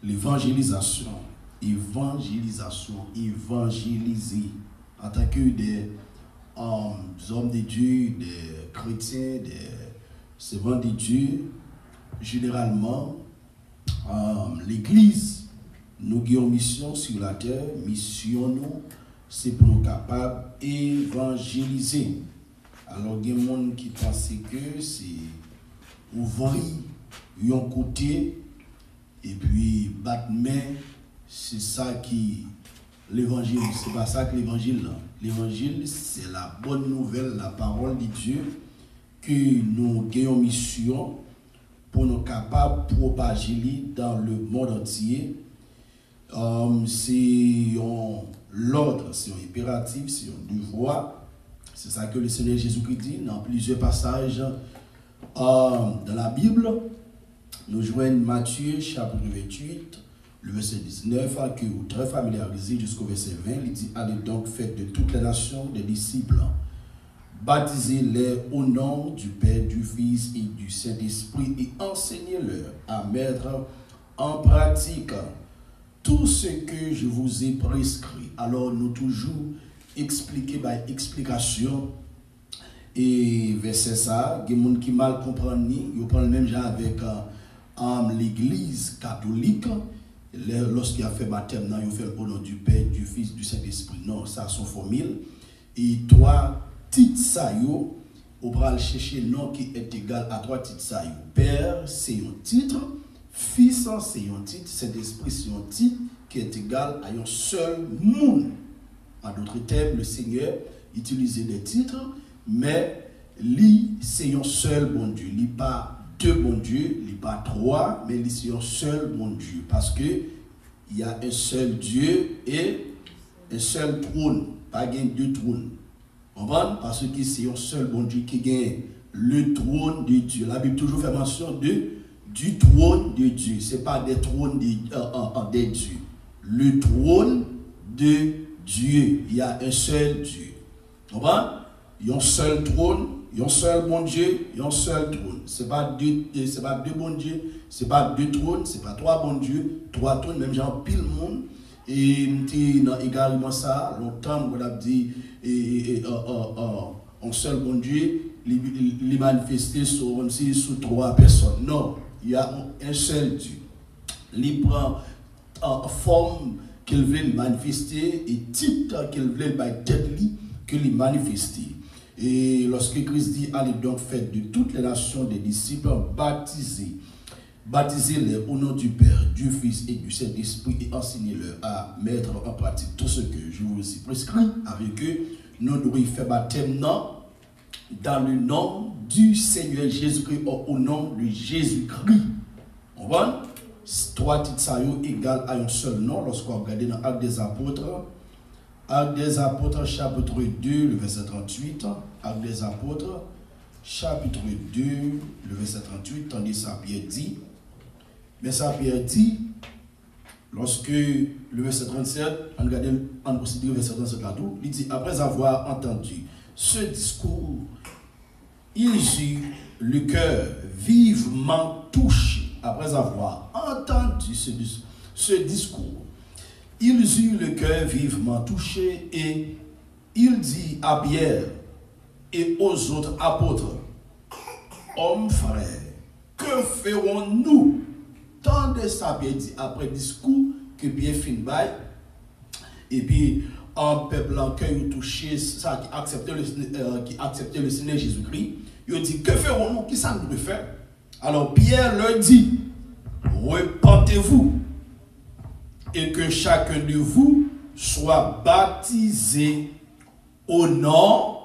l'évangélisation. Évangéliser. En tant que des hommes de Dieu, des chrétiens, des servants de Dieu, généralement, l'Église, nous avons mission sur la terre, mission nous, c'est pour nous capables d'évangéliser. Alors, il y a des gens qui pensent que c'est ouvrir un côté et puis battre main, c'est ça qui l'évangile. C'est pas ça que l'évangile. L'évangile, c'est la bonne nouvelle, la parole de Dieu que nous avons mission pour nous capables de propager dans le monde entier. C'est l'ordre, c'est un impératif, c'est un devoir. C'est ça que le Seigneur Jésus-Christ dit dans plusieurs passages dans la Bible. Nous joignons Matthieu chapitre 28, le verset 19, que vous êtes très familiarisé jusqu'au verset 20. Il dit: allez donc, faites de toutes les nations des disciples, baptisez-les au nom du Père, du Fils et du Saint-Esprit, et enseignez-leur à mettre en pratique tout ce que je vous ai prescrit. Alors, nous toujours expliquer par explication. Et verset ça, il y a des gens qui mal comprennent, ils prennent le même genre avec l'Église catholique. Lorsqu'il a fait baptême, il fait au nom du Père, du Fils, du Saint-Esprit. Non, ça sont formule. Et trois titres ça yo, on va chercher le nom qui est égal à trois titres ça yo. Père, c'est un titre. Fils, c'est un titre. Saint-Esprit, c'est un titre qui est égal à un seul monde. En d'autres termes, le Seigneur utilisait des titres, mais lui, c'est un seul bon Dieu. Il n'y a pas deux bons dieux, il n'y a pas trois, mais c'est un seul bon Dieu. Parce qu'il y a un seul Dieu et un seul trône. Pas deux trônes. Vous comprenez? Parce que c'est un seul bon Dieu qui gagne le trône de Dieu. La Bible toujours fait mention du trône de Dieu. Ce n'est pas des trônes des dieux. Le trône de Dieu. Il y a un seul Dieu. Vous comprenez? Il y a un seul trône, il y a un seul bon Dieu, il y a un seul trône. Ce n'est pas deux bons dieux, ce n'est pas deux trônes, ce n'est pas trois bons dieux, trois trônes, même genre pile monde. Et également ça, longtemps, on a dit un seul bon Dieu, il manifesté sur trois personnes. Non, il y a un seul Dieu. Il prend forme qu'il veut manifester et type qu'il veut qu'il manifeste. Et lorsque Christ dit: allez donc, faites de toutes les nations des disciples, baptisez-les au nom du Père, du Fils et du Saint-Esprit, et enseignez-leur à mettre en pratique tout ce que je vous ai prescrit. Avec eux, nous devons faire baptême dans le nom du Seigneur Jésus-Christ, au nom de Jésus-Christ. On voit trois titres ça égal à un seul nom. Lorsqu'on regarde dans Actes des Apôtres, chapitre 2, le verset 38. Actes des Apôtres, chapitre 2, le verset 38. Tandis ça Pierre dit, mais ça Pierre dit, lorsque le verset 37, on considère le verset 37 là tout, il dit: après avoir entendu ce discours, ils eurent le cœur vivement touché. Après avoir entendu ce discours, ils eurent le cœur vivement touché, et il dit à Pierre et aux autres apôtres: hommes frères, que ferons-nous? Tant de ça, Pierre dit, après discours que Pierre fin bail, et puis un peuple en cœur touché, ça qui acceptait le Seigneur Jésus-Christ, il dit: que ferons-nous? Qui ça nous peut faire? Alors Pierre leur dit: repentez-vous, et que chacun de vous soit baptisé au nom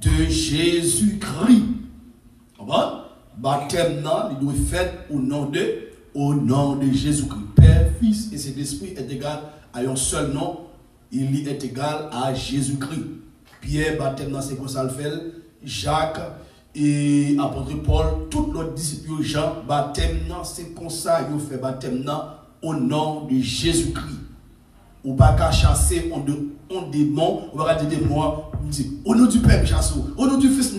de Jésus-Christ. Baptême, il doit être fait au nom de Jésus-Christ. Père, Fils et Saint-Esprit est égal à un seul nom. Il est égal à Jésus-Christ. Pierre, baptême, c'est comme ça le fait. Jacques et apôtre Paul, tous les disciples Jean, baptême, c'est comme ça il fait baptême au nom de Jésus-Christ. Ou pas qu'à chasser on démon, on va dire des démons, au nom du Père, au nom du Fils,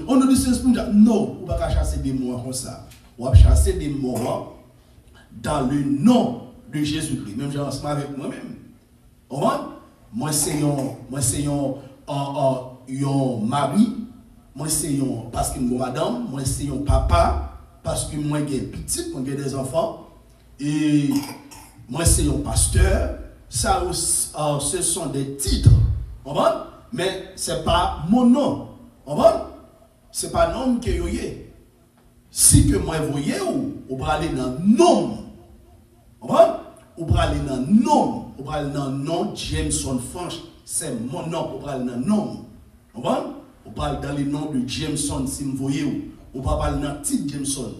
au nom du Saint-Esprit. Non, on va pas chasser des démons comme ça. On va chasser des démons dans le nom de Jésus-Christ. Même j'ai ensemble avec moi-même. Moi, c'est un mari, moi, c'est parce que moi, madame, moi, c'est un papa, parce que moi, j'ai petit, moi, j'ai des enfants, et moi, c'est un pasteur. Ça, ce sont des titres, mais ce n'est pas mon nom. Ce n'est pas un nom que vous voyez. Si que moi, vous voyez, vous allez dans le nom. Vous allez dans le nom. Vous allez dans le nom Jameson Franch. C'est mon nom. Vous allez dans le nom. Vous allez dans le nom de Jameson si vous voyez. Vous allez dans le titre Jameson.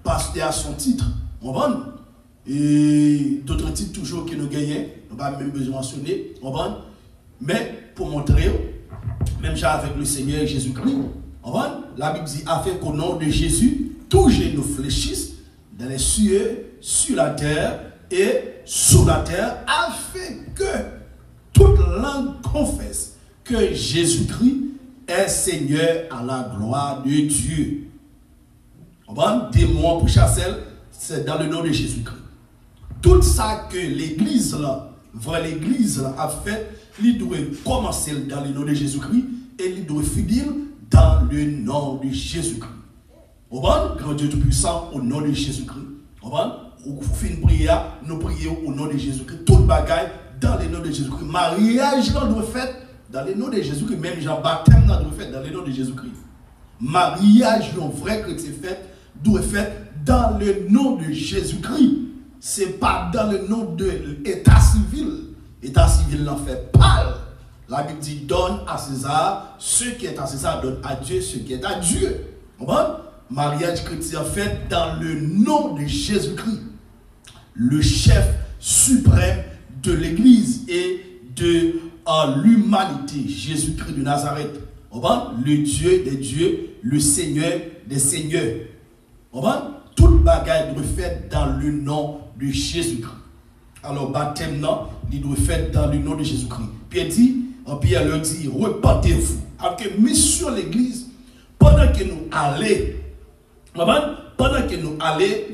Pasteur à son titre. Et d'autres titres toujours que nous gagnons. Nous n'avons pas même besoin de mentionner. Mais pour montrer, même avec le Seigneur Jésus-Christ, la Bible dit, afin qu'au nom de Jésus, tous genou fléchissent dans les cieux, sur la terre et sous la terre, afin que toute langue confesse que Jésus-Christ est Seigneur à la gloire de Dieu. Démon pour chasser, c'est dans le nom de Jésus-Christ. Tout ça que l'Église a fait, il doit commencer dans le nom de Jésus-Christ et il doit finir dans le nom de Jésus-Christ. Grand Dieu Tout-Puissant, au nom de Jésus-Christ. Vous finissez prière, nous prions au nom de Jésus-Christ. Toute bagaille dans le nom de Jésus-Christ. Mariage doit faire dans le nom de Jésus-Christ. Même Jean-Baptême doit faire dans le nom de Jésus-Christ. Mariage, un vrai chrétien fait, doit faire dans le nom de Jésus-Christ. Ce n'est pas dans le nom de l'état civil. L'état civil n'en fait pas. La Bible dit donne à César ce qui est à César, donne à Dieu ce qui est à Dieu. Mariage chrétien fait dans le nom de Jésus-Christ, le chef suprême de l'Église et de l'humanité, Jésus-Christ de Nazareth. Le Dieu des dieux, le Seigneur des seigneurs. Toute bagaille doit faire dans le nom de Jésus-Christ. Alors, baptême, non, il doit faire dans le nom de Jésus-Christ. Pierre leur dit, repentez-vous. Alors que, mis sur l'église, pendant que nous allons,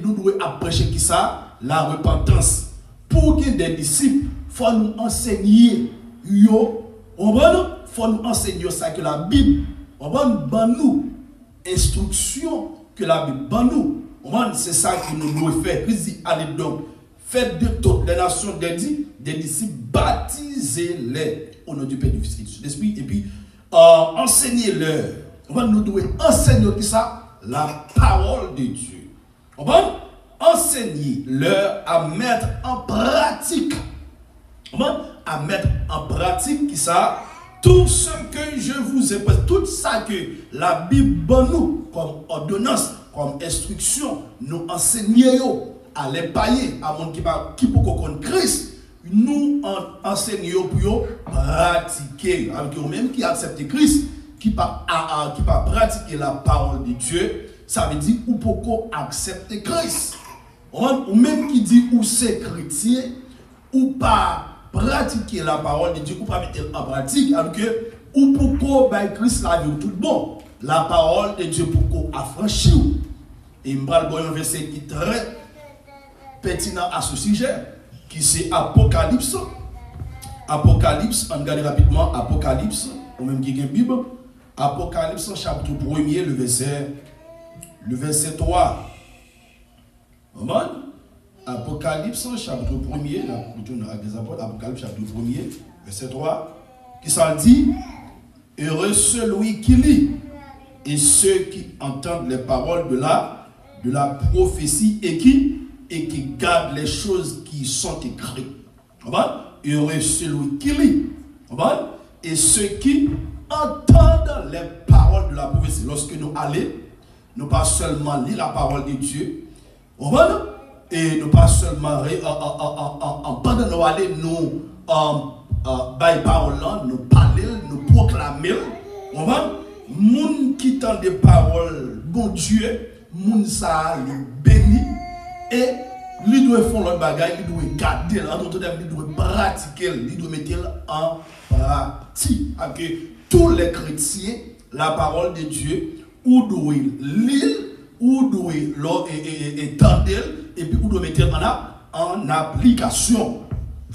nous devons approcher qui ça? La repentance. Pour qu'il y ait des disciples, il faut nous enseigner. Il faut nous enseigner ça que la Bible, nous instruction que la Bible, nous. C'est ça que nous devons faire. Il dit, allez donc, faites de toutes les nations des disciples, baptisez-les au nom du Père, du Fils et du Saint-Esprit, et puis enseignez-leur. Nous devons enseigner ça, la parole de Dieu. Enseigner-leur à mettre en pratique. À mettre en pratique qui ça, tout ce que je vous ai posé, tout ça que la Bible nous comme ordonnance, comme instruction, nous enseignons à les païens, à mon qui peut connaître Christ, nous enseignons pour pratiquer. Avec eux-mêmes qui acceptent Christ, qui pas pratiquer la parole de Dieu, ça veut dire ou pourquoi accepter Christ. Ou même qui dit ou c'est chrétien, ou pas pratiquer la parole de Dieu, ou pas mettre en pratique, alors que ou pourquoi Christ la vie tout bon. La parole de Dieu pourquoi affranchir. Et il me parle d'un verset qui est très pertinent à ce sujet, qui c'est Apocalypse. Apocalypse, on regarde rapidement Apocalypse, ou même qui a une Bible. Apocalypse, chapitre 1er, le verset 3. Amen. Apocalypse, chapitre 1er, Apocalypse, chapitre 1er, verset 3, qui s'en dit, heureux celui qui lit, et ceux qui entendent les paroles de la prophétie et qui gardent les choses qui sont écrites. Heureux celui qui lit, et ceux qui entendent les paroles de la prophétie. Lorsque nous allons, nous pas seulement lire la parole de Dieu, et nous pas seulement pendant nous aller, nous parole, nous parler, nous proclamer. Moun qui tend des paroles, bon Dieu, moun ça le bénit et lui doit faire l'autre bagaille, il doit garder, en d'autres termes, il doit pratiquer, il doit mettre en pratique. Avec tous les chrétiens, la parole de Dieu, ou doit lire, ou doit entendre, et puis ou doit mettre en en application.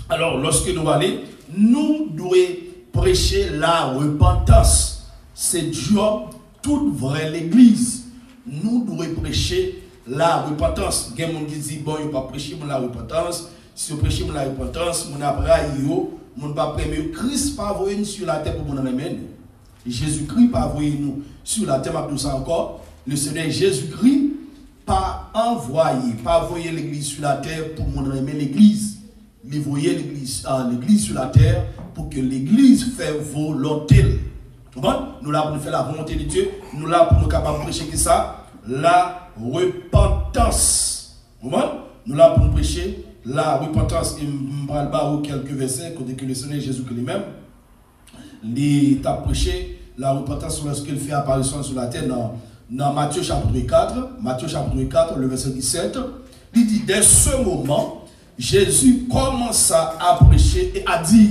Alors, lorsque nous allons, nous devons prêcher la repentance. C'est job toute vraie l'église. Nous devons prêcher la repentance. Il y a des gens qui disent, bon, il ne pas prêcher la repentance. Si vous prêchez la repentance, vous n'avez pas mon pas premier Christ pas envoyé nous sur la terre pour nous amener. Jésus-Christ pas envoyé nous sur la terre pour tout ça encore. Le Seigneur Jésus-Christ pas envoyé l'église sur la terre pour nous amener l'église. Il envoyé l'église sur la terre pour que l'église fasse volonté. Nous là pour faire la volonté de Dieu, nous là pour nous capables de prêcher que ça, la repentance. Nous là pour nous prêcher la repentance. Il me parle quelques versets côté que le Seigneur Jésus lui-même il a prêché la repentance lorsqu'il fait apparition sur la terre dans Matthieu chapitre 4, le verset 17. Il dit, dès ce moment, Jésus commença à prêcher et à dire,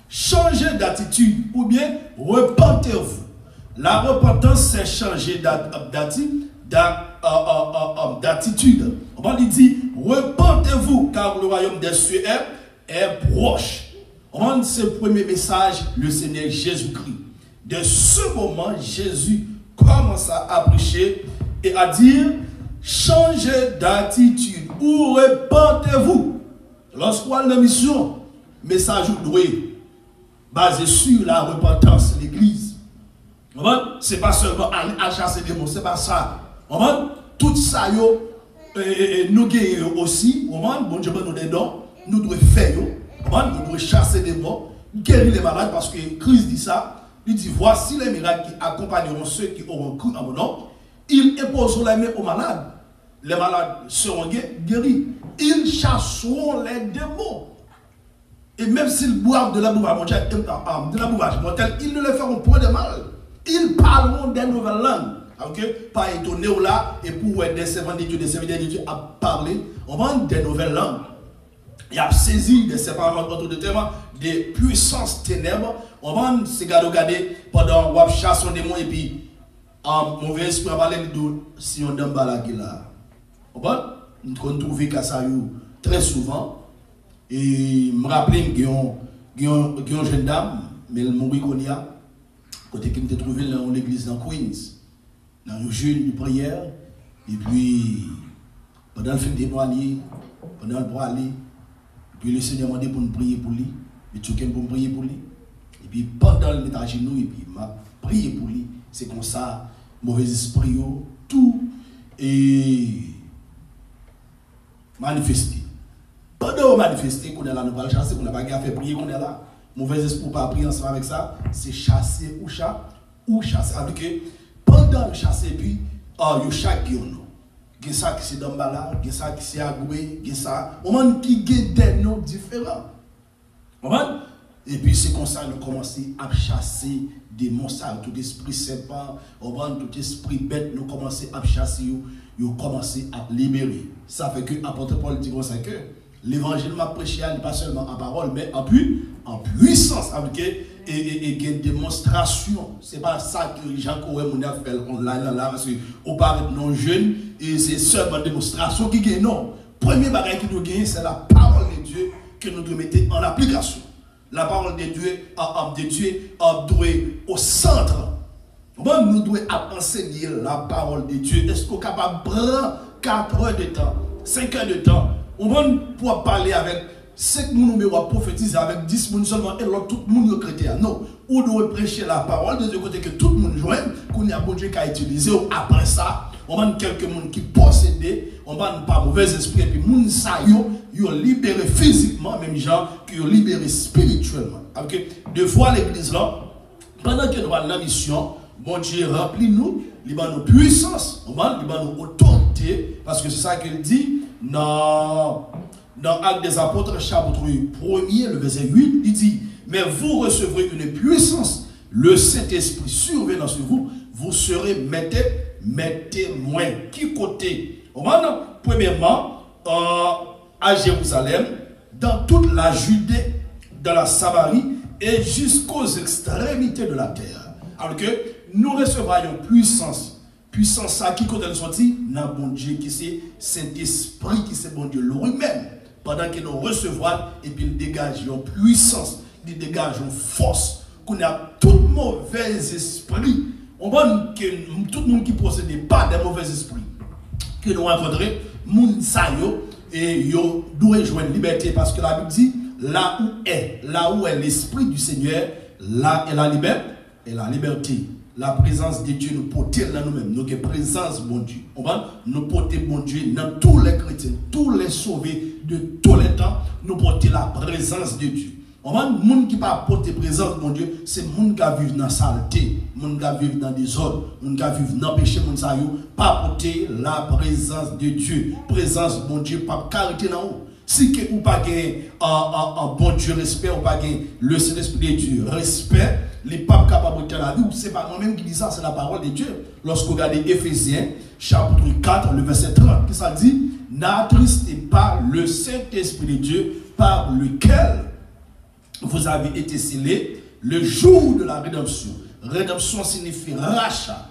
changez d'attitude ou bien repentez-vous. La repentance, c'est changer d'attitude. On va lui dire, repentez-vous car le royaume des cieux est proche. C'est le premier message, le Seigneur Jésus-Christ. De ce moment, Jésus commença à prêcher et à dire, changez d'attitude ou repentez-vous. Lorsqu'on a la mission, message doué, basé sur la repentance, l'église. Ce n'est pas seulement à chasser des mots, ce n'est pas ça. Tout ça, nous gagnons aussi. Bon Dieu, nous des dons, nous devons faire. Nous devons chasser des mots, guérir les malades, parce que Christ dit ça. Il dit, voici les miracles qui accompagneront ceux qui auront cru à mon nom. Ils imposeront les mains aux malades. Les malades seront guéris. Ils chasseront les démons. Et même s'ils boivent de la bouvage mortelle, ils ne les feront point de mal. Ils parleront des nouvelles langues. Okay? Pas étonné ou là, et pour des servants de Dieu, des serviteurs de Dieu à parler, on vend des nouvelles langues. Il a saisi des séparateurs autour de témoins, des puissances ténèbres. On va se garder pendant qu'on chasse un démon et puis en mauvais esprit à parler de si on donne là qui là. On va nous trouver ça très souvent. Et me rappeler qu'il y a une jeune dame, mais elle mourit qu'on y a, côté qui me trouvé dans l'église dans Queens, dans une jeûne de prière. Et puis pendant le film des mois, pendant le bras aller. Puis le Seigneur m'a dit pour nous prier pour lui. Et tu pour nous prier pour lui. Et puis pendant le mettre à genoux, et puis m'a prié pour lui. C'est comme ça, mauvais esprit, tout est manifesté. Pendant manifester, qu'on est là, nous pas chasser, qu'on n'a pas fait prier, qu'on est là. Mauvais esprit pas prier ensemble avec ça, c'est chasser ou chasser. Avec que pendant le chasser, puis, il y a chaque guillaume. Il y a ça qui c'est dans le balade, il y a ça qui c'est agoué, il y a ça. On va qui a des noms différents. Et puis c'est comme ça que nous commençons à chasser des monstres, tout esprit serpent, tout esprit bête, nous commençons à chasser, nous commençons à libérer. Ça fait que l'apôtre Paul dit comme ça que l'évangile m'a prêché pas seulement en parole, mais en puissance, avec une démonstration. Ce n'est pas ça que Jean-Coré Mouna fait online là, parce qu'on parle de non jeunes, et c'est seulement une démonstration qui gagne. Non. Premier bagage qui nous gagne, c'est la parole de Dieu que nous devons mettre en application. La parole de Dieu doit au centre. Nous devons enseigner la parole de Dieu. Est-ce qu'on est capable de prendre 4 heures de temps, 5 heures de temps, on va pouvoir parler avec 5 personnes qui prophétiser avec 10 personnes seulement et l'autre tout le monde est chrétien. Non, on doit prêcher la parole de Dieu côté que tout le monde joue, qu'on y a bon Dieu qui a utilisé. Après ça, on va quelques personnes qui possédent, on va pas mauvais esprit et puis les gens sont libérés physiquement, même gens qui sont libérés spirituellement. Deux fois l'église là, pendant que nous avons la mission, bon Dieu remplit nous, il a nos puissances, il a nos autorités, parce que c'est ça qu'il dit dans Actes des Apôtres, chapitre 1er, le verset 8, il dit, mais vous recevrez une puissance, le Saint-Esprit survenant sur vous, vous serez mes témoins. Qui côté? Premièrement, à Jérusalem, dans toute la Judée, dans la Samarie et jusqu'aux extrémités de la terre. Alors que nous recevrons une puissance. Puissance ça qui côté nous sorti, dans bon Dieu qui c'est Saint-Esprit qui c'est bon Dieu lui-même. pendant que nous recevons, et puis il dégage une puissance, il dégage une force, qu'on a tout mauvais esprit. On voit que tout le monde qui ne possède pas de mauvais esprits, que nous rencontrons, moun sa yo, et yo doit jouer une liberté, parce que la Bible dit, là où est l'esprit du Seigneur, là est la liberté, et la liberté. La présence de Dieu nous porte dans nous-mêmes. Nous avons présence de bon Dieu. On va nous porter bon Dieu dans tous les chrétiens, tous les sauvés de tous les temps. Nous porter la présence de Dieu. On va les gens qui ne pas porter présence de bon Dieu, c'est les gens qui vivent dans la saleté, les gens qui vivent dans des ordres, les gens qui vivent dans le péché, les gens qui pas porter la présence de Dieu. Présence de bon Dieu, pas carité dans vous. Si vous n'avez pas un bon Dieu respect, ou pas le Saint-Esprit de Dieu respect, les papes capables de la vie, c'est pas moi-même qui dis ça, c'est la parole de Dieu. Lorsque vous regardez Éphésiens, chapitre 4, le verset 30, qui ça dit, n'attristez pas le Saint-Esprit de Dieu par lequel vous avez été scellés le jour de la rédemption. Rédemption signifie rachat.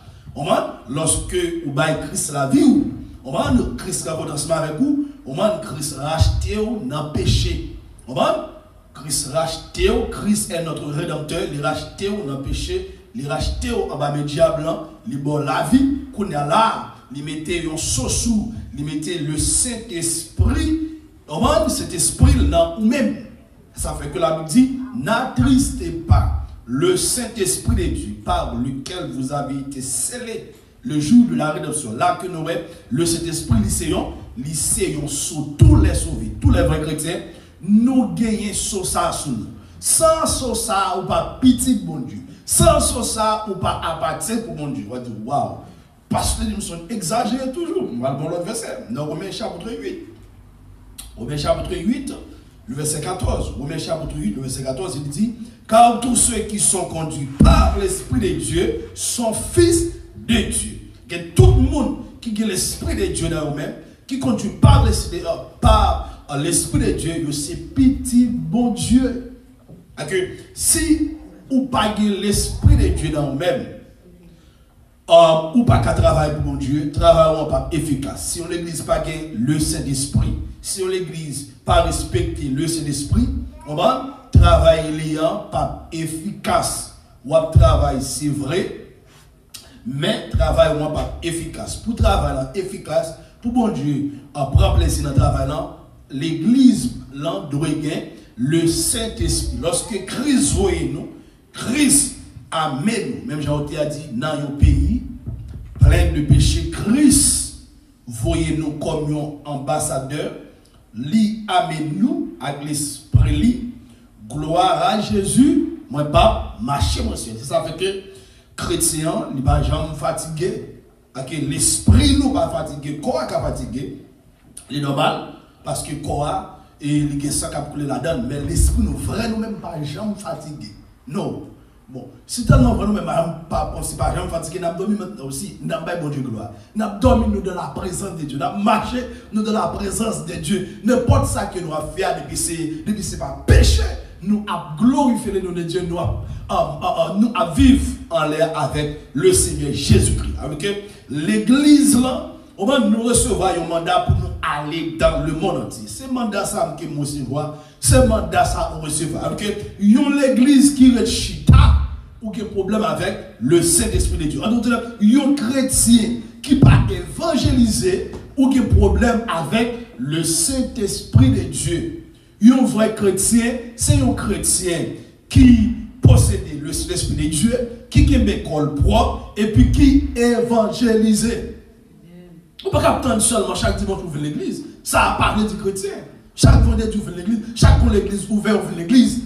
Lorsque vous baillez Christ la vie, on va le Christ a ensemble avec vous, on va Christ racheté dans le péché. On va Christ racheté, Christ est notre rédempteur, il racheté dans le péché, il racheté en bas du diable, il bon la vie, qu'on a là, il mettait un sous, il mettait le Saint-Esprit, on va cet esprit dans nous-mêmes. Ça fait que la Bible dit, n'attristez pas le Saint-Esprit de Dieu par lequel vous avez été scellés le jour de la rédemption. Là que nous avons le Saint-Esprit lycéen sur tous les sauvés, tous les vrais chrétiens, nous gagnons sur ça sous nous. Sans ça, ou pas petit bon Dieu. Sans ça, ou pas apathie pour mon Dieu. On va dire, waouh, parce que nous sommes exagérés toujours. On va le bon l'autre verset. Dans Romains chapitre 8. Romains chapitre 8, le verset 14. Romains chapitre 8, le verset 14, il dit, car tous ceux qui sont conduits par l'Esprit de Dieu sont fils de Dieu. Que tout le monde qui a l'Esprit de Dieu dans eux-mêmes, qui conduit par l'Esprit de Dieu, c'est petit bon Dieu. Que si ou pas l'Esprit de Dieu dans eux-mêmes, ou pas qu'à travailler pour mon Dieu, travail pas efficace. Si on l'église pas le Saint-Esprit, si on l'église pas respecter le Saint-Esprit, on va travailler pas efficace. Ou travail c'est vrai, mais travail ou pas efficace. Pour travailler efficace, pour bon Dieu, prendre plaisir dans le travail, l'église doit gagner le Saint-Esprit. Lorsque Christ voit nous, Christ amène nous, même Jean-Auté a dit, dans un pays plein de péchés, Christ voyez nous comme un ambassadeur, lui amène nous avec l'esprit, gloire à Jésus, moi pas marcher, monsieur. Ça fait que chrétien, il ne va jamais fatigué, l'esprit nous pas fatigué, corps pas fatigué, c'est normal, parce que corps il y a ça qui a coulé là-dedans, mais l'esprit nous vraiment même pas jamais fatigué. Non. Bon, si tellement vraiment même pas jamais fatigué, nous avons dormi maintenant aussi, nous avons bon Dieu gloire. Nous avons dormi nous dans la présence de Dieu, nous avons marché nous dans la présence de Dieu. N'importe ça que nous avons fait depuis c'est pas péché, nous avons glorifié le nom de Dieu, nous avons vivre en l'air avec le Seigneur Jésus-Christ. Avec l'église là, on va nous recevoir un mandat pour nous aller dans le monde entier. C'est mandat ça que nous recevons, c'est mandat ça qu'on recevra. Avec l'église qui est chita ou qui a problème avec le Saint-Esprit de Dieu. En d'autres termes, un chrétien qui pas évangélisé ou qui a problème avec le Saint-Esprit de Dieu. Un vrai chrétien, c'est un chrétien qui possède le Saint-Esprit de Dieu, qui a une école propre et puis qui évangélise. On ne peut pas attendre seulement chaque dimanche ouvrir l'église. Ça a parlé du chrétien. Chaque vendredi ouvrir l'église, chaque fois l'église ouvert ouvrir l'église.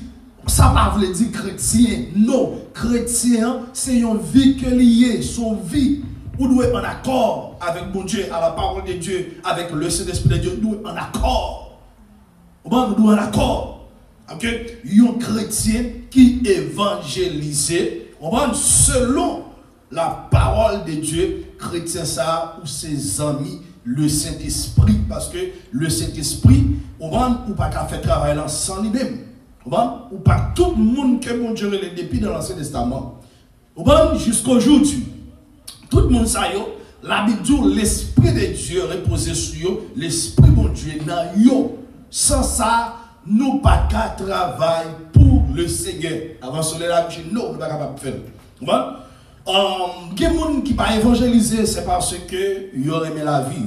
Ça ne veut pas dire chrétien. Non, chrétien, c'est une vie que liée, son vie. Vous devez être en accord avec mon Dieu, à la parole de Dieu, avec le Saint-Esprit de Dieu. Nous devons être en accord. Nous devons être en accord. Okay? Un chrétien qui évangélise, selon la parole de Dieu, chrétien ça ou ses amis, le Saint-Esprit, parce que le Saint-Esprit, on va ou pas qu'à faire travail là sans lui-même. Ou pas tout le monde que mon Dieu est depuis dans l'Ancien Testament. Jusqu'à aujourd'hui, tout le monde sait, la Bible dit l'Esprit de Dieu reposé sur eux, l'Esprit de Dieu dans eux. Sans ça, nous pas qu'à travailler pour le Seigneur. Avant cela, la bouche, non, nous pas capable de faire. Il y a des gens qui pas évangéliser, c'est parce que ils ont aimé la vie.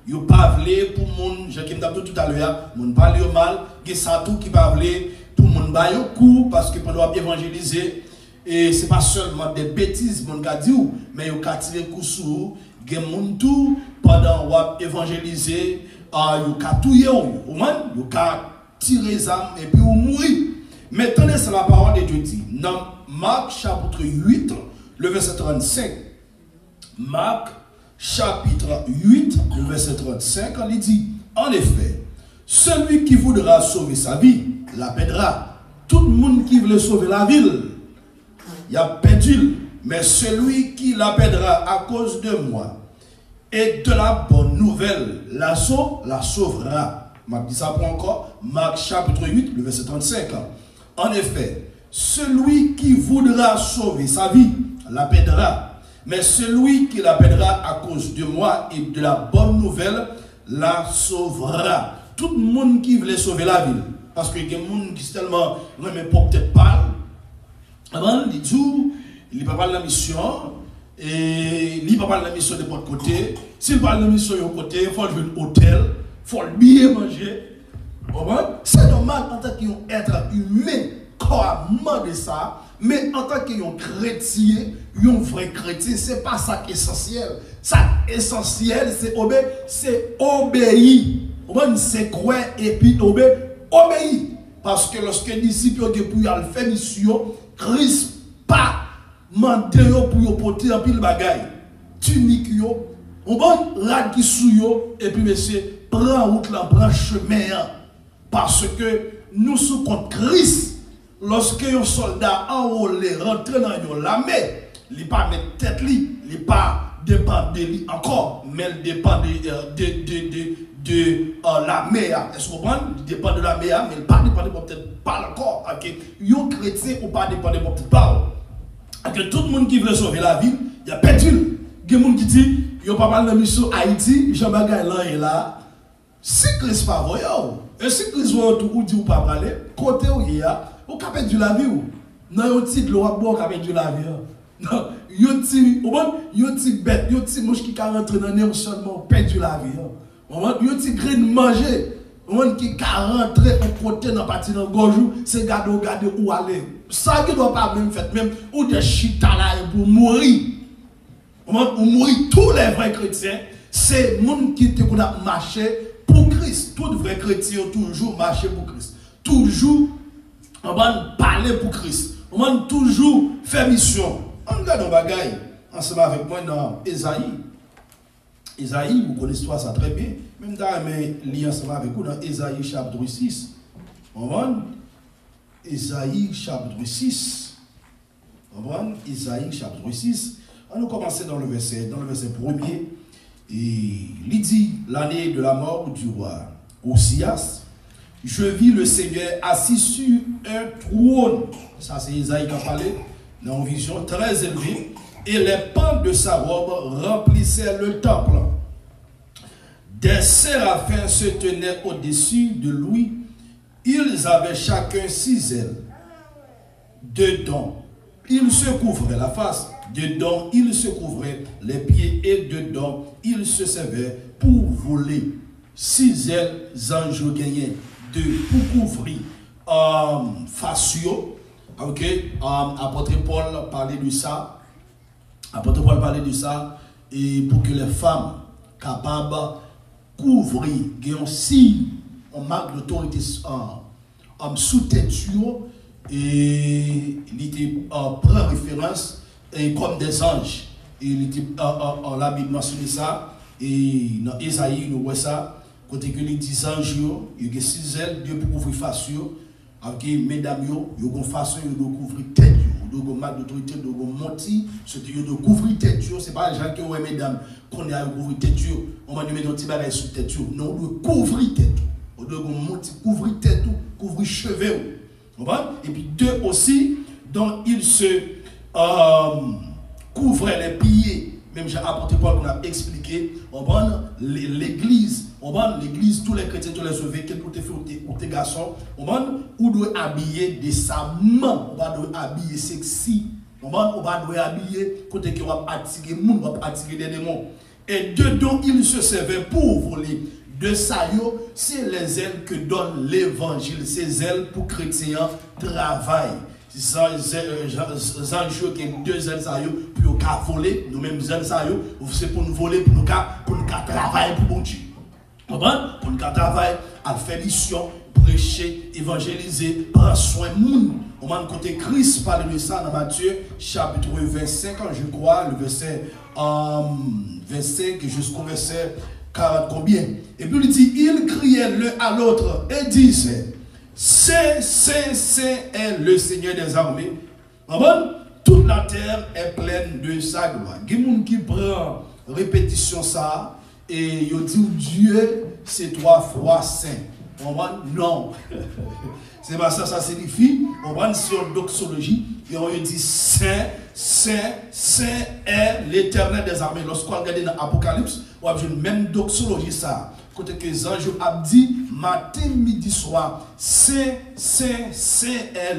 Ils n'ont pas voulu pour les gens, j'ai dit tout à l'heure, ils n'ont pas parlé mal, ils ont tout qui pas voulu pour les gens bailler au coup, parce que pendant évangéliser, et ce n'est pas seulement des bêtises, mon gars dit, mais ils ont tiré coup sur il y a des gens tout pendant évangéliser, ils ont tué, ils ont tiré les âmes et puis ils ont mouru. Maintenant, c'est la parole de Dieu dit, dans Marc chapitre 8, le verset 35. Marc chapitre 8, le verset 35, il dit, en effet, celui qui voudra sauver sa vie, la perdra. Tout le monde qui veut sauver la ville, il a perdu. Mais celui qui la perdra à cause de moi et de la bonne nouvelle, la sauvera. Marc dit ça pour encore. Marc chapitre 8, le verset 35. En effet, celui qui voudra sauver sa vie, la perdra. Mais celui qui la perdra à cause de moi et de la bonne nouvelle, la sauvera. Tout le monde qui voulait sauver la ville. Parce que il y a des gens qui sont tellement, mais peut-être pas. Avant, il dit, il ne peut pas parler de la mission. Et il ne peut pas parler de la mission de votre côté. S'il parle de la mission de votre côté, il faut jouer un hôtel. Il faut bien manger. C'est normal en tant qu'être humain, comment de ça. Mais en tant qu'un chrétien, un vrai chrétien, ce n'est pas ça qui est essentiel. Ça essentiel, c'est obéir. C'est croire et puis obéir. Parce que lorsque les disciples ont pour faire mission, Christ pas mandé pour porter un pile bagaille. Tunique yo, on va rad qui sou yo et puis monsieur prend route là, prend chemin parce que nous sous contre Christ. Lorsque un soldat enrôlé rentre dans l'armée, il ne pas mettre tête li, il pas dépend de lui encore, mais il dépend de l'armée. Est-ce que vous comprenez? Il dépend de l'armée, mais il pas dépend de peut-être pas encore. Un chrétien ou pas dépend de peut-être pas. Tout le monde qui veut sauver la vie, il y a perdu. Il y a des gens qui disent, il n'y a pas mal de mission Haïti, Jean-Baptiste là et là. Si Christ pas voyant, et si Christ voyant tout, ou dit ou pas parler, côté où il y a, ou qu'a perdu la vie ou? Non, il y a un petit de l'eau, ou qu'a perdu la vie. Non, il y a un petit bête, il y a un petit mouche qui a rentré dans le seulement perdu la vie. Il y a un petit grain de manger. On qui a rentré au côté dans partie dans gorge, c'est garder où aller. Ça qui doit pas même faire même ou des chita là pour mourir. On mourir tous les vrais chrétiens, c'est monde qui te a marché pour Christ. Tout vrai chrétien toujours marcher pour Christ. Toujours on va parler pour Christ. On va toujours faire mission. On regarde un bagaille ensemble avec moi dans Ésaïe. Ésaïe, vous connaissez ça très bien. Même dans lien ensemble avec vous dans Ésaïe chapitre 6. On va Ésaïe chapitre 6. On va Ésaïe chapitre 6. On va commencer dans le verset 1er. Et il dit, l'année de la mort du roi Osias, je vis le Seigneur assis sur un trône. Ça c'est Ésaïe qui a parlé dans une vision très élevée. Et les pans de sa robe remplissaient le temple. Des séraphins se tenaient au-dessus de lui. Ils avaient chacun 6 ailes. Dedans, ils se couvraient la face. Dedans, ils se couvraient les pieds. Et dedans, ils se servaient pour voler. 6 ailes anges gagnaient pour couvrir facio. Ok, apôtre Paul parlait de ça. Apôtre Paul parlait de ça et pour que les femmes capables de couvrir, si on marque l'autorité sous tête et il était prend référence et comme des anges. Et il était la Bible mentionne ça et dans Ésaïe nous voit ça côté que les 10 anges il y a 6 ailes Dieu pour couvrir face avec mesdames ils ont façon de couvrir tête de marque d'autorité de monter ce qui de couvrir tête c'est pas les gens qui ont mesdames qu'on a couvrir tête on va mettre un petit bagage sur tête non de couvrir tête de monter couvrir tête couvrir cheveux et puis 2 aussi donc ils se couvraient les pieds même j'ai apporté Paul qu'on a expliqué l'église l'église, tous les chrétiens, tous les sauvés, quel que tu fais ou tes garçons, ou doit habiller décemment, on doit habiller sexy, on doit habiller côté qui va attirer les gens, va attirer des démons. Et dedans, il se servait pour voler. De ça, c'est les ailes que donne l'évangile, ces ailes pour chrétiens travaillent. Jean-Jacques qui ont deux ailes pour voler, nous-mêmes ailes, c'est pour nous voler, pour nous travailler pour bon Dieu. Pour nous travailler, à faire mission, prêcher, évangéliser, prendre soin de monde. On m'a côté Christ parle de ça dans Matthieu chapitre 25, je crois, le verset 25 jusqu'au verset 40 combien. Et puis il dit, il criait l'un à l'autre et disait, c'est est le Seigneur des armées. Toute la terre est pleine de sa gloire. Il y a des gens qui prennent répétition ça et ils disent Dieu c'est 3 fois saint. Non. C'est pas ça, ça signifie. On va sur une doxologie et on dit saint est l'éternel des armées. Lorsqu'on regarde dans l'Apocalypse, on a une même doxologie ça. Côté que les anges ont dit matin, midi, soir, saint est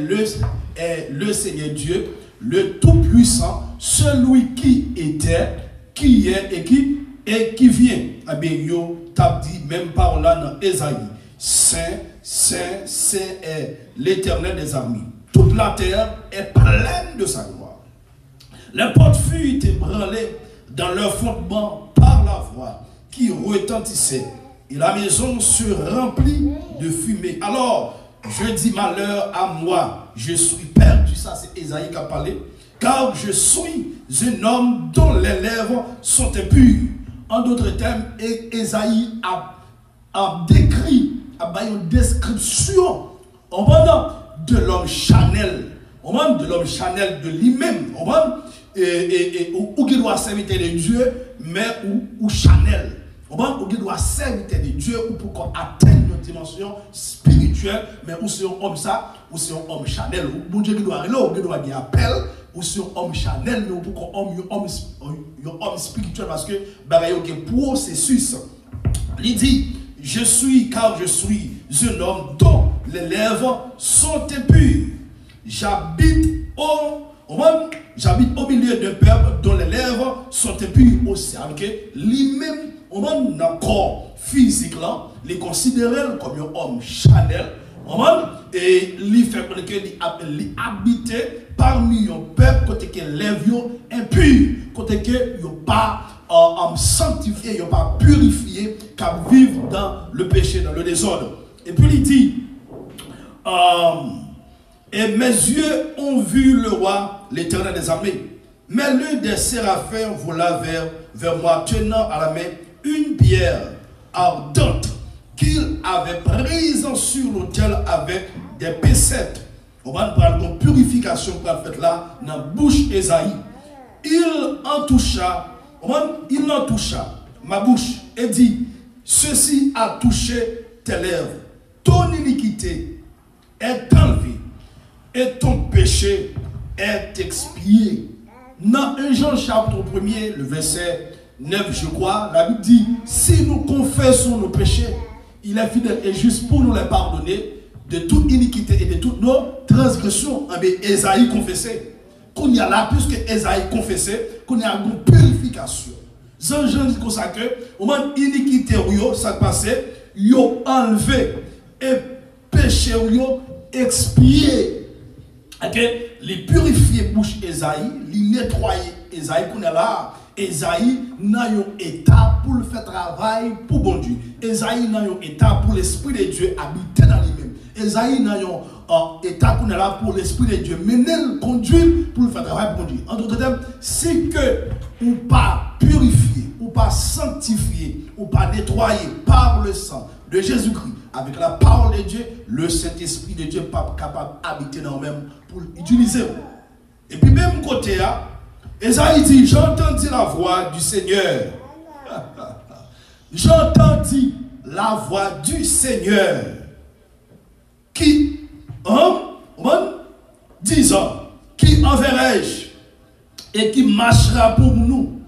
le Seigneur Dieu, le Tout-Puissant, celui qui était, qui est et qui vient. Eh bien, yo t'a dit même par là dans Ésaïe. Saint est l'éternel des armées. Toute la terre est pleine de sa gloire. Les portes furent ébranlées dans leur fondement par la voix qui retentissait. Et la maison se remplit de fumée. Alors, je dis malheur à moi, je suis perdu. Ça, c'est Ésaïe qui a parlé. Car je suis un homme dont les lèvres sont impures. En d'autres termes, Ésaïe a décrit, a une description de l'homme Chanel. De l'homme Chanel de lui-même. Ou qui doit servir de Dieu, mais ou Chanel. Ou doit servir de Dieu ou pour qu'on atteigne une dimension spirituelle, mais ou c'est un homme ça, ou c'est un homme Chanel. Ou bon Dieu qui doit aller là, ou qui doit dire appel, ou c'est un homme Chanel, mais ou pour qu'on homme spirituel, parce que il y a un processus. Il dit, je suis car je suis un homme dont les lèvres sont impures. J'habite au milieu d'un peuple dont les lèvres sont impures aussi. Lui-même, on a un corps physique là, les considérer comme un homme Chanel, et lui fait qu'il habite parmi un peuple côté que les lèvres impurs, côté que il pas sanctifié, il pas purifié, qu'à vivre dans le péché, dans le désordre. Et puis il dit, et mes yeux ont vu le roi, l'éternel des armées. Mais l'un des séraphins vola vers moi, tenant à la main une pierre ardente qu'il avait prise sur l'autel avec des pincettes. On va prendre une purification pour la fête là, dans la bouche d'Ésaïe. Il en toucha ma bouche et dit, ceci a touché tes lèvres. Ton iniquité est enlevée et ton péché est expié. Dans 1 Jean chapitre 1er, le verset 9, je crois, la Bible dit, si nous confessons nos péchés, il est fidèle et juste pour nous les pardonner de toute iniquité et de toutes nos transgressions. Ésaïe confessait. Qu'on y a là, puisque Ésaïe confessait, qu'on y a une purification. Jean dit comme ça que, au moment iniquité, ça passait, yo enlevé et péché, yo expié. Les purifier bouche Ésaïe, les nettoyer Ésaïe, qu'on est là. Ésaïe n'a un état pour le faire travail pour bon Dieu. Ésaïe n'a un état pour l'Esprit de Dieu habiter dans lui-même. Ésaïe n'a un état qu'on est là pour l'Esprit de Dieu mener le conduire pour le faire travail pour bon Dieu. En d'autres termes, c'est que ou pas purifier, ou pas sanctifier, ou pas nettoyer par le sang de Jésus-Christ avec la parole de Dieu, le Saint-Esprit de Dieu n'est pas capable d'habiter dans nous-mêmes pour l'utiliser. Et puis même côté là, Ésaïe dit, j'entendis la voix du Seigneur. J'entendis la voix du Seigneur qui, disant, qui enverrai-je et qui marchera pour nous.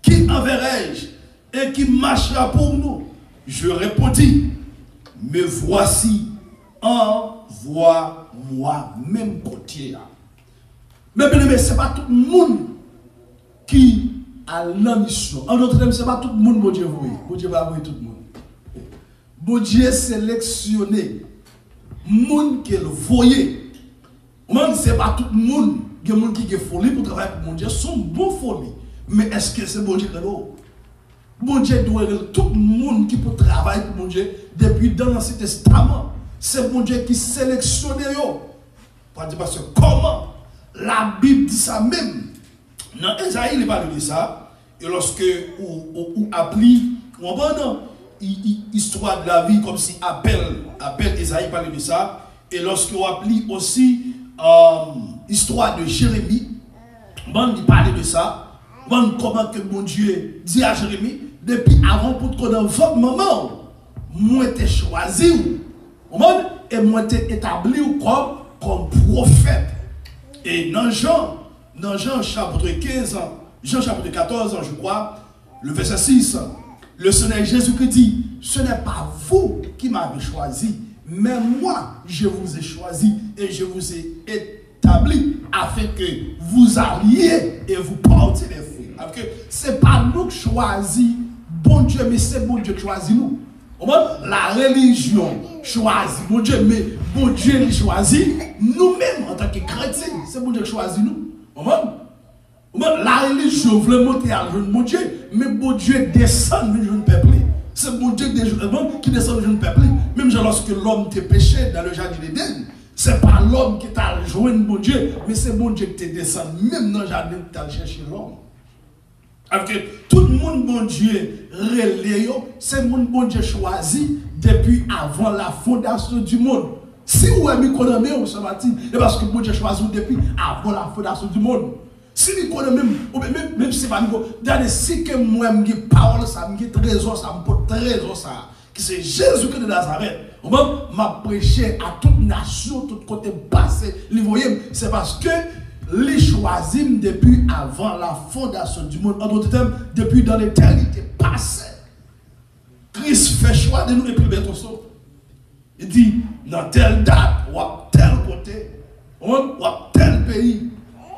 Qui enverrai-je et qui marchera pour nous. Je répondis, me voici, envoie-moi, même côté. Mais bien aimé, ce n'est pas tout le monde qui a la mission. En d'autres termes, ce n'est pas tout le monde, bon Dieu, vous. Bon Dieu va envoyer tout le monde. Bon Dieu sélectionné, monde qui le voyait. Moi, ce n'est pas tout le monde. Il y a des gens qui ont folie pour travailler pour mon Dieu, sont bons folies. Mais est-ce que c'est bon Dieu qui est là? Bon Dieu doit tout le monde qui peut travailler pour mon Dieu depuis dans l'Ancien Testament. C'est bon Dieu qui sélectionne. Parce que comment la Bible dit ça même. Dans Esaïe, il parle de ça. Et lorsque on applique, on va histoire de la vie comme si appelle Esaïe parle de ça. Et lorsque on applique aussi histoire de Jérémie, on parle de ça. Comment que mon Dieu dit à Jérémie, depuis avant pour que dans votre moment, moi été choisi, et moi été établi comme prophète. Et dans Jean chapitre 15, Jean chapitre 14, je crois, le verset 6, le Seigneur Jésus-Christ dit, ce n'est pas vous qui m'avez choisi, mais moi je vous ai choisi et je vous ai établi afin que vous alliez et vous portiez les fruits. Ce n'est pas nous qui choisissons bon Dieu, mais c'est bon Dieu qui choisit nous. La religion choisit bon Dieu, mais bon Dieu les choisit nous-mêmes en tant que chrétiens. C'est bon Dieu qui choisit nous. La religion veut monter à bon Dieu, mais bon Dieu descend du jeune peuple. C'est bon Dieu qui descend du jeune peuple. Même lorsque l'homme te péché dans le jardin d'Éden, ce n'est pas l'homme qui t'a rejoint bon Dieu, mais c'est bon Dieu qui te descend. Même dans le jardin, tu as cherché l'homme. Tout le monde, bon Dieu, relais, c'est le monde, bon Dieu, choisi depuis avant la fondation du monde. Si vous avez mis économie, c'est parce que bon Dieu choisi depuis avant la fondation du monde. Si vous connaissez même si c'est pas nous, si que moi, je parole, ça me trésor, ça me porte trésor, ça. C'est Jésus-Christ de Nazareth. M'a prêché à toute nation, tout côté passé. Vous voyez, c'est parce que les choisis depuis avant la fondation du monde. En d'autres termes, depuis dans l'éternité passée. Christ fait choix de nous et puis le béton. Il dit, dans telle date, ou à tel côté, ou à tel pays,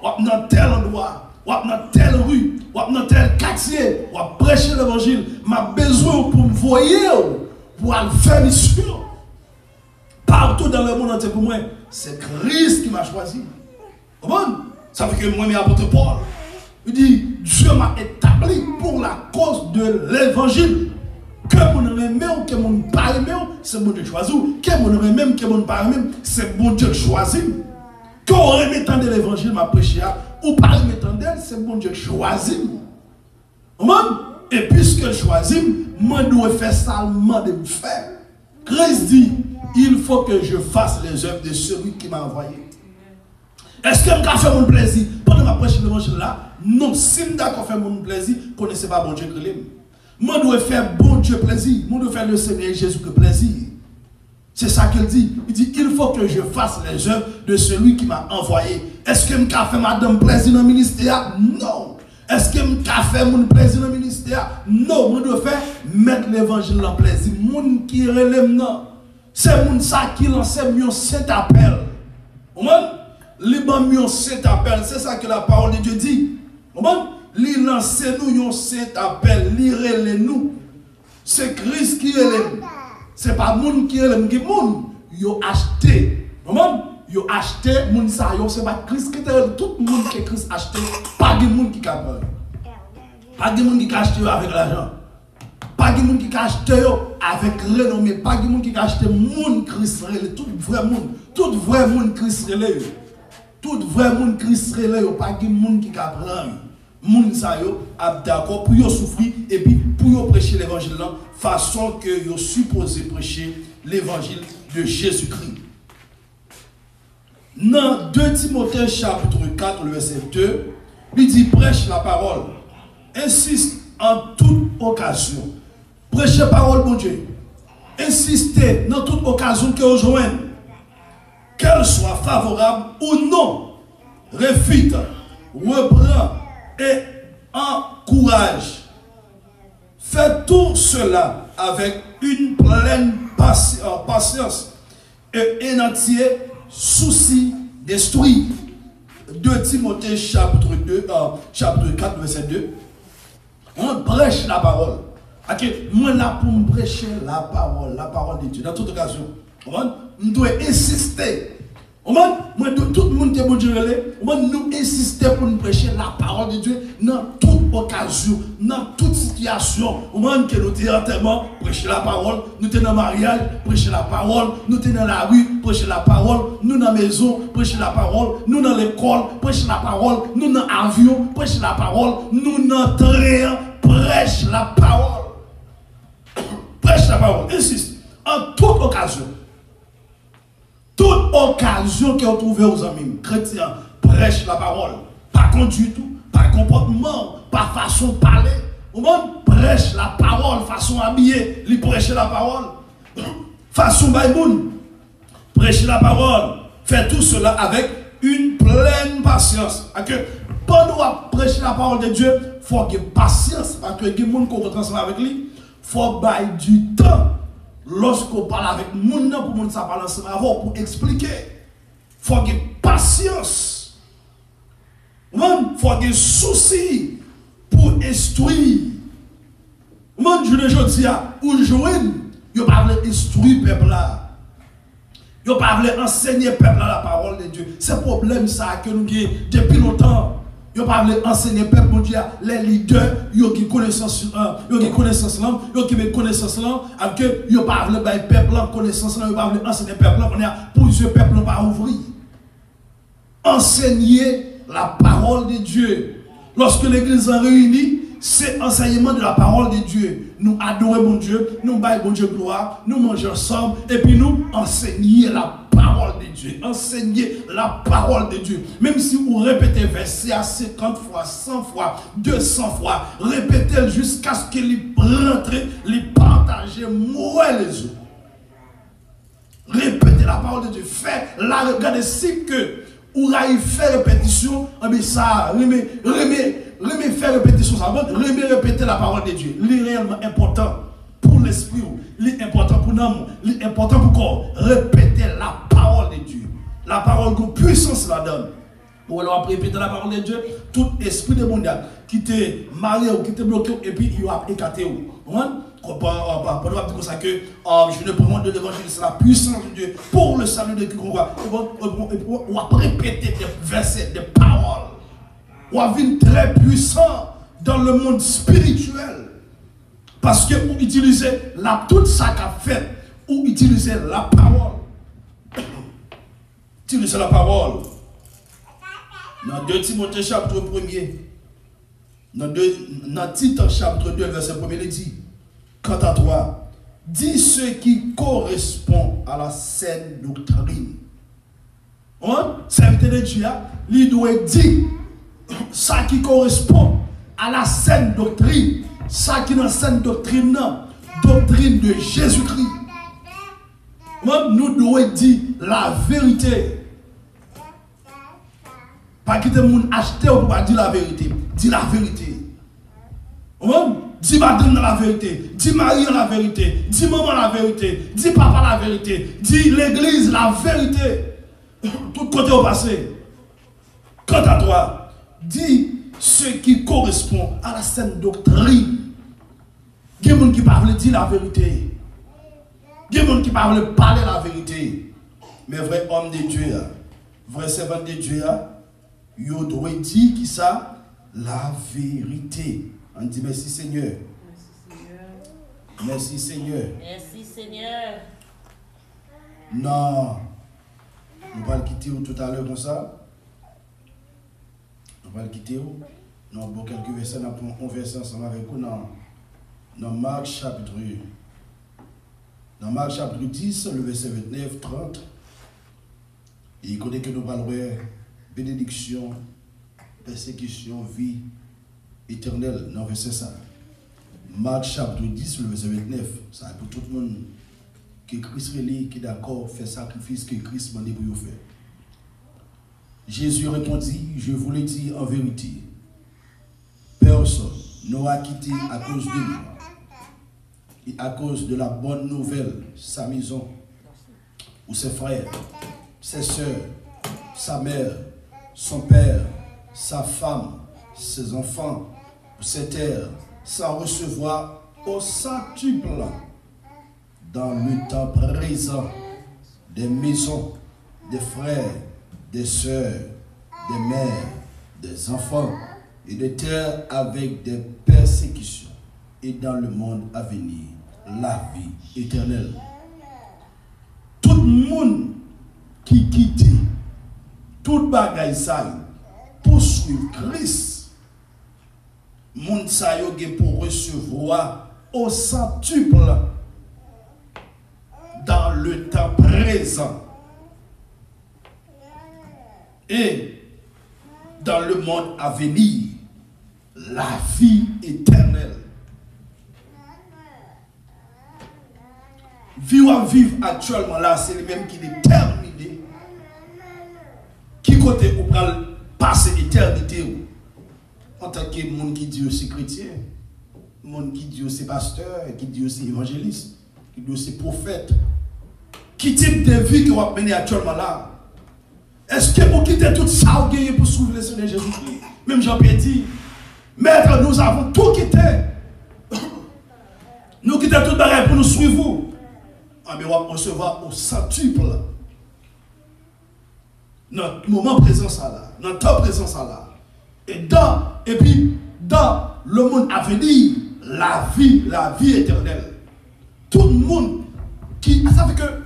ou dans tel endroit, ou dans telle rue, ou dans tel quartier, ou à prêcher l'évangile. M'a besoin pour me voyer, pour aller faire mission. Partout dans le monde entier pour moi, c'est Christ qui m'a choisi. Ça veut dire que moi, je suis apôtre Paul. Il dit, Dieu m'a établi pour la cause de l'évangile. Que mon aimé ou que mon pas aimé, c'est bon Dieu choisi. Que mon aimé ou que mon pas aimé, c'est bon Dieu choisi. Que on aimé tant de l'évangile m'a prêché, ou pas aimé tant d'elle, c'est bon Dieu choisi. Et puisque choisi, moi je dois faire ça, moi de me faire. Christ dit, il faut que je fasse les œuvres de celui qui m'a envoyé. Est-ce que je vais faire mon plaisir pendant ma prêche l'évangile là? Non, si je vais faire mon plaisir, ne connaissez pas bon Dieu que l'aime. Moi, je dois faire bon Dieu plaisir. Moi, je dois faire le Seigneur Jésus que plaisir. C'est ça qu'il dit. Il dit, il faut que je fasse les œuvres de celui qui m'a envoyé. Est-ce que je vais faire madame plaisir dans le ministère? Non. Est-ce que je vais faire mon plaisir dans le ministère? Non. Moi, je dois faire mettre l'évangile en plaisir. Moun qui relève, non. C'est moun ça qui lance un saint appel. Liban cet appel, c'est ça que la parole de Dieu dit. Li lance nous cet appel, li relève nous. C'est Christ qui relève. C'est pas moun qui relève, qui moun yo acheté. Yo acheté moun ça, yo c'est pas Christ qui relève. Tout le monde que Christ acheté, pas de moun qui capable. Pas de moun qui acheté avec l'argent. Pas de moun qui acheté avec renommée, pas de moun qui acheté moun Christ relève, tout vrai moun Christ relève. Tout vrai monde Christ relève, pas de monde qui apprend. Moun sa yo d'accord pour yo souffrir et puis pour yo prêcher l'évangile là façon que yo supposé prêcher l'évangile de Jésus-Christ. Dans 2 Timothée chapitre 4 le verset 2, il dit prêche la parole. Insiste en toute occasion. Prêchez parole mon Dieu. Insistez dans toute occasion que vous joignez. Qu'elle soit favorable ou non, réfute, reprend et encourage. Faites tout cela avec une pleine patience et un entier souci d'instruire. 2 Timothée chapitre 4, verset 2. On prêche la parole. Ok, moi là pour me prêcher la parole de Dieu. Dans toute occasion, on doit insister. Moi, tout le monde qui est bon Dieu, nous insister pour nous prêcher la parole de Dieu dans toute occasion, dans toute situation. Au moment que nous sommes tellement prêcher la parole, nous sommes dans le mariage, prêcher la parole, nous sommes dans la rue, prêcher la parole, nous dans la maison, prêcher la parole, nous dans l'école, prêcher la parole, nous dans l'avion, prêcher la parole, nous dans le train, prêche la parole. Prêche la parole, insiste, en toute occasion. Toute occasion que vous trouvez aux amis chrétiens, prêche la parole. Pas conduite, pas comportement, pas façon de parler. Au monde prêche la parole, façon habillée, lui prêcher la parole. Façon baïboun, prêcher la parole. Fait tout cela avec une pleine patience. Pendant qu'on prêche la parole de Dieu, il faut qu'il y ait patience. Parce que les gens qui rencontrent ensemble avec lui, il faut bailler du temps. Lorsqu'on parle avec les gens, pour que ça parle ensemble avant, pour expliquer, il faut qu'il y ait patience. Il faut qu'il y ait souci pour instruire. Je ne dis pas, où jouer, il ne pas instruire le peuple là. Il ne pas enseigner le peuple la parole de Dieu. C'est le problème ça que nous avons depuis longtemps. Ils ne pas enseigner le peuple, les leaders, ils ont connaissance là, ils ont connaissance là, ils ont connaissance là, ils ne pas le peuple là, connaissance là, ils ne pas enseigner le peuple là, on a plusieurs peuples ne pas ouvrir. Enseigner la parole de Dieu. Lorsque l'église est réunie, c'est enseignement de la parole de Dieu. Nous adorons mon Dieu, nous baillons bon Dieu gloire, nous mangeons ensemble, et puis nous enseignons la parole de Dieu. Enseignez la parole de Dieu. Même si vous répétez verset à 50 fois, 100 fois, 200 fois, répétez jusqu'à ce qu'il rentre, les partager, mourir les autres. Répétez la parole de Dieu. Regardez si que vous avez fait répétition, mais ça, remet faire répétition, ça va répéter la parole de Dieu. C'est réellement important pour l'esprit, c'est important pour l'âme, c'est important pour le corps. Répéter la parole de Dieu. La parole de puissance la donne. Ou alors répéter la parole de Dieu, tout esprit de mondial qui t'est marié ou qui t'est bloqué, et puis il va écarter. Pour dire comme ça que je ne prends de l'évangile, c'est la puissance de Dieu pour le salut de quiconque. On va répéter des versets, des paroles. On va venir très puissant dans le monde spirituel. Parce que vous utilisez tout ça qu'a fait, ou utilisez la parole. Utilisez la parole. Dans 2 Timothée chapitre 1er, dans Tite chapitre 2, verset 1er, il dit, quant à toi, dis ce qui correspond à la saine doctrine. Serviteur de Dieu, il doit dire ça qui correspond à la saine doctrine. Ça qui est dans la saine doctrine, doctrine de Jésus-Christ. Nous devons dire la vérité. Pas quitter mon acheter ou pas dire la vérité. Dis la vérité. Dis madame la vérité. Dis Marie la vérité. Dis maman la vérité. Dis papa la vérité. Dis l'église la vérité. Tout côté au passé. Quant à toi, dis ce qui correspond à la saine doctrine. Il y a des gens qui parlent dire la vérité. Il y a des gens qui parlent parler la vérité. Mais vrai homme de Dieu, vrai servant de Dieu, il doit dire qui ça? La vérité. On dit merci Seigneur. Merci Seigneur. Merci Seigneur. Non. On va le quitter tout à l'heure comme ça. On va le quitter. Non, pour quelques versets, on va converser ensemble avec vous dans Marc chapitre 10, le verset 29, 30. Et il connaît que nous parlerons bénédiction, persécution, vie éternelle dans le verset ça. Marc chapitre 10, le verset 29. Ça est pour tout le monde que Christ relie, qui est d'accord, fait sacrifice que Christ m'a dit pour faire. Jésus répondit, je vous le dis en vérité, personne n'aura quitté à cause de moi et à cause de la bonne nouvelle, sa maison, ou ses frères, ses soeurs, sa mère, son père, sa femme, ses enfants, ou ses terres, sans recevoir au centuple dans le temps présent des maisons, des frères, des sœurs, des mères, des enfants et des terres avec des persécutions et dans le monde à venir, la vie éternelle. Tout le monde qui quitte tout bagaille ça pour suivre Christ, monde ça yo pour recevoir au centuple dans le temps présent et dans le monde à venir, la vie éternelle. Vivre actuellement là, c'est le même qui détermine qui côté ou pral passer l'éternité en tant que monde qui dit aussi chrétien, monde qui dit aussi pasteur, qui dit aussi évangéliste, qui dit aussi prophète. Qui type de vie que vous avez mené actuellement là? Est-ce que vous quittez tout ça ou gagnez pour suivre le Seigneur Jésus-Christ? Même Jean-Pierre dit, Maître, nous avons tout quitté. Nous quittons tout bagage pour nous suivre vous. Ah, mais on va recevoir au centuple notre moment présent ça là, notre temps présent ça là. Et puis dans le monde à venir, la vie éternelle. Tout le monde qui, ça fait que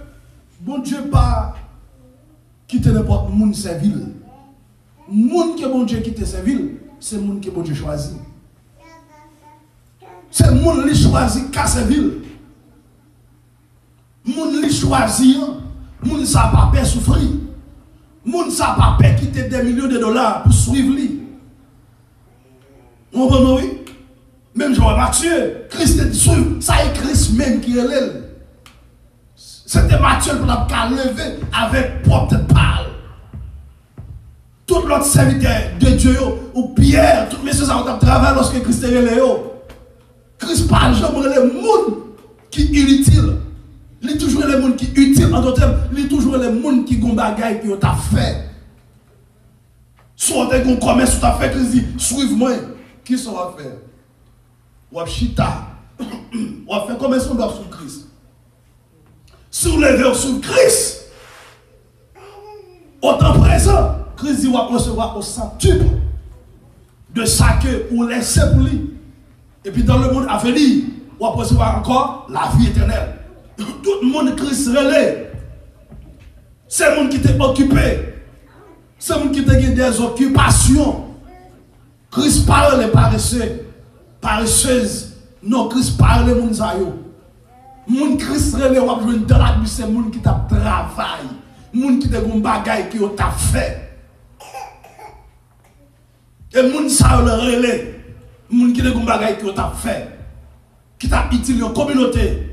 bon Dieu pas quitter n'importe monde servile. Monde que bon Dieu quitte servile, c'est monde que bon Dieu choisit. C'est monde qui choisit qu'à servile. Monde qui choisit, monde ça pas peur souffrir. Monde ça pas peur quitter des millions de dollars pour suivre lui. Vous comprenez, oui? Même Jean-Mathieu, Christ est suivre, ça est Christ même qui est là. C'était Matthieu pour la lever avec propre parole. Tout l'autre serviteur de Dieu, ou Pierre, tous messieurs ça ont travaillé lorsque Christ est là. Christ parle, j'aimerais les monde qui est inutile. Il est toujours les monde qui est utile. En d'autres termes, il est toujours les monde qui ont bagaille qui ont fait. Soit on a commerce, soit on a fait, Christ dit, suive-moi. Qui ça va faire? Ou à chita. Ou à faire commerce, on doit sur Christ. Sur les vers sur Christ. Au temps présent, Christ dit, on va recevoir au centuple de ça que vous laissez pour lui. Et puis dans le monde à venir, on va recevoir encore la vie éternelle. Tout le monde Christ relais. C'est le monde qui t'est occupé. C'est le monde qui t'a des occupations. Christ parle les paresseux. Paresseuse. Non, Christ parle les monde ça yo. Moun Christ relais, on va jouer dans la vie, c'est le monde qui t'a travaillé. Moun qui t'a gon bagaille qui t'a fait. Et moun ça le relais. Moun qui t'a gon bagaille qui t'a fait. Qui t'a utilisé en communauté.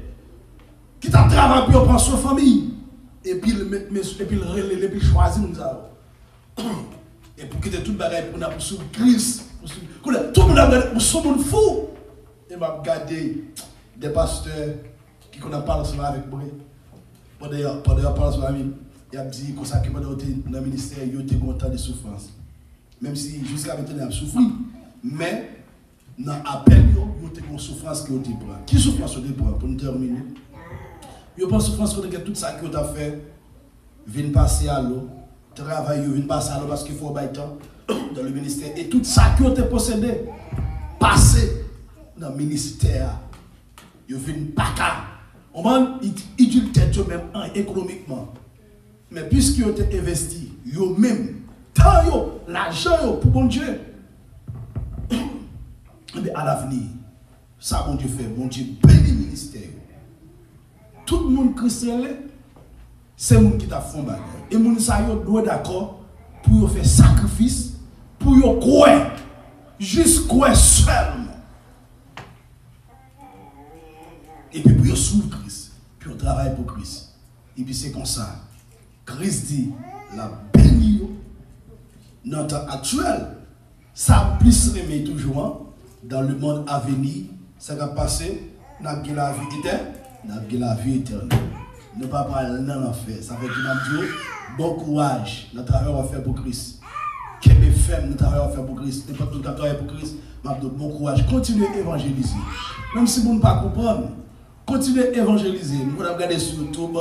Qui t'a travaillé pour prendre sa famille. Et puis le relais, et puis choisir nous ça. Et pour quitter toute bagaille pour nous suivre Christ. Tout le monde a regardé pour ce monde fou. Et m'a regardé des pasteurs qui connaissent pas ensemble avec moi. Pendant parler ensemble, il a dit que ça qui m'a donné dans le ministère, il était content de souffrance. Même si jusqu'à maintenant il a souffert, mais dans l'appel, il était une souffrance qui était prend. Qui souffrance qui prend pour nous terminer? Il pense souffrance que tout ça que tu as fait vient passer à l'eau. Travail vient passer à l'eau parce qu'il faut bailler temps dans le ministère. Et tout ça que tu as possédé, passer dans le ministère. Il vient pas qu'à. On va utiliser même économiquement. Mais puisqu'ils ont investi, ils ont même tant l'argent pour bon Dieu. Mais à l'avenir, ça bon Dieu fait, bon Dieu bénit le ministère. Tout le monde chrétien, c'est le monde qui t'a fait un bagage. Et les gens doivent d'accord pour faire sacrifice, pour croire, juste croire seulement. Et puis pour suivre Christ, puis on travaille pour Christ. Et puis c'est comme ça. Christ dit, la bénie, dans le temps actuel, ça plus remet toujours dans le monde à venir, ça va passer nous avons la vie éternelle. Nous avons la vie éternelle. Nous ne pas parler dans l'enfer. Ça fait que nous avons bon courage dans le travail qu'on fait pour Christ. Quelle femme nous travaillons à faire pour Christ. N'importe qui travaille pour Christ, nous bon courage. Continuez à évangéliser. Même si vous ne pas comprendre, continuez à évangéliser. Nous avons regardé sur YouTube,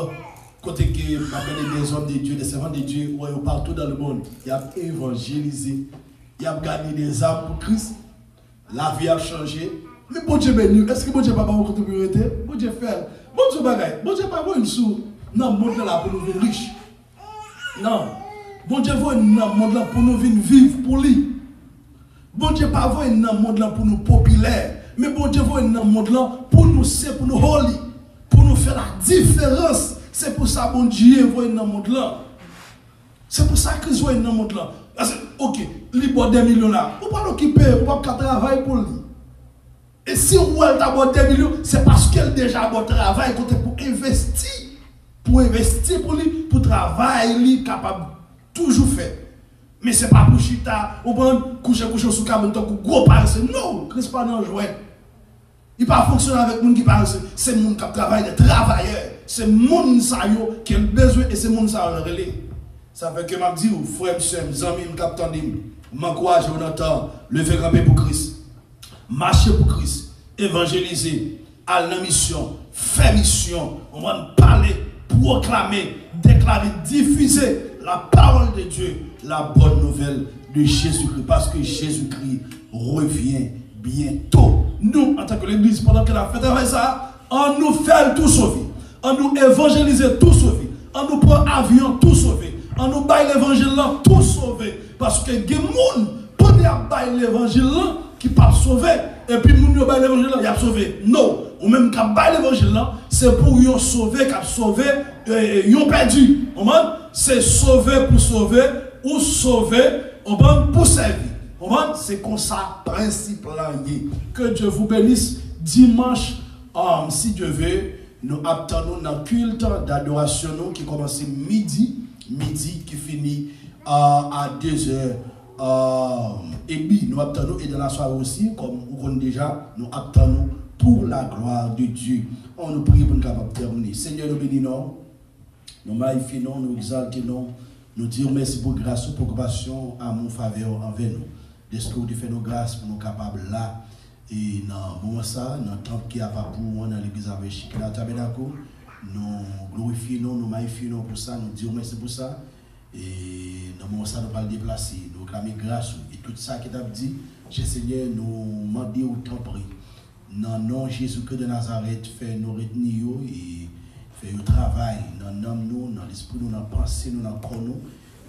côté que vous regardez des hommes de Dieu, des servants de Dieu, partout dans le monde. Il a évangélisé. Il a gagné des âmes pour Christ. La vie a changé. Mais bon Dieu béni, est-ce que bon Dieu n'a pas beaucoup de priorité? Bon Dieu fait. Bon Dieu bagaille. Bon Dieu n'a pas une sou. Non, mon Dieu là pour nous venir riches. Non. Bon Dieu veut un monde là pour nous venir vivre pour lui. Bon Dieu pas veut un monde là pour nous populaire. Mais bon Dieu veut un monde là pour nous c'est pour nous holy. Pour nous faire la différence. C'est pour ça bon Dieu veut un monde là. C'est pour ça que je veux un monde là. Ok, il boit des millions là. Vous pas l'occuper, vous pas travailler pour lui. Et si vous avez des millions, c'est parce qu'elle déjà a travail pour investir. Pour investir pour lui, pour travailler, lui capable toujours faire. Mais ce n'est pas pour chita, ou pour coucher sous cabane, pour gros paresse. Non, Christ pas dans jouet. Il ne pas fonctionner avec les gens qui paressent. C'est les gens qui travaillent, des travailleurs. C'est les gens qui ont besoin et c'est les gens qui ont relais. Ça fait que je dis, frère, mes amis, je m'encourage, on entend, lever camper pour Christ. Marcher pour Christ. Évangéliser. Aller dans mission. Faire mission. On va parler, proclamer, déclarer, diffuser la parole de Dieu, la bonne nouvelle de Jésus-Christ. Parce que Jésus-Christ revient bientôt. Nous, en tant que l'Église, pendant que la fête avec ça, on nous fait tout sauver. On nous évangéliser tout sauver. On nous prend avion tout sauver. On nous baille l'évangile là tout sauver. Parce que des gens, pour nous baille l'évangile là, qui ne pas sauver. Et puis, nous baille l'évangile là, il a sauvé. Non. Ou même qui baille l'évangile là, c'est pour nous sauver, qui a sauvé, ils ont perdu. C'est sauver pour sauver, ou sauver pour servir. C'est comme ça, principe là. Que Dieu vous bénisse. Dimanche, si Dieu veut, nous attendons dans le culte d'adoration qui commence midi, qui finit à 2h. Et puis, nous attendons, et dans la soirée aussi, comme vous connaissez déjà, nous attendons pour la gloire de Dieu. On nous prie pour nous capables de terminer. Seigneur, nous bénissons, nous magnifions, nous exaltons, nous disons merci pour grâce, pour compassion, amour, faveur envers nous. De ce que vous faites nos grâces pour nous capables là. Et dans le moment ça, dans le temps qui a pas pour moi dans l'église avec Chikla Tabernacle, nous glorifions, nous magnifions pour ça, nous disons merci pour ça. Et dans le moment ça, nous pas le déplacer, nous clamer grâce. Et tout ça qui t'a dit, Seigneur, nous demandons autant prix. Dans le nom de Jésus-Christ de Nazareth, fait nous retenir et fait le travail dans nous, dans l'esprit, dans la pensée, dans le corps,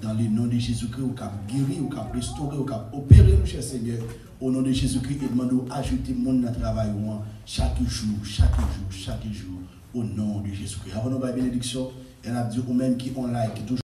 dans le nom de Jésus-Christ, au cap guérir, au cap restaurer, au cap opérer, nous, cher Seigneur. Au nom de Jésus-Christ, et demandons ajouter mon monde dans le travail chaque jour, au nom de Jésus-Christ. Avant nos bénédictions, elle a dit aux mêmes qui ont like, toujours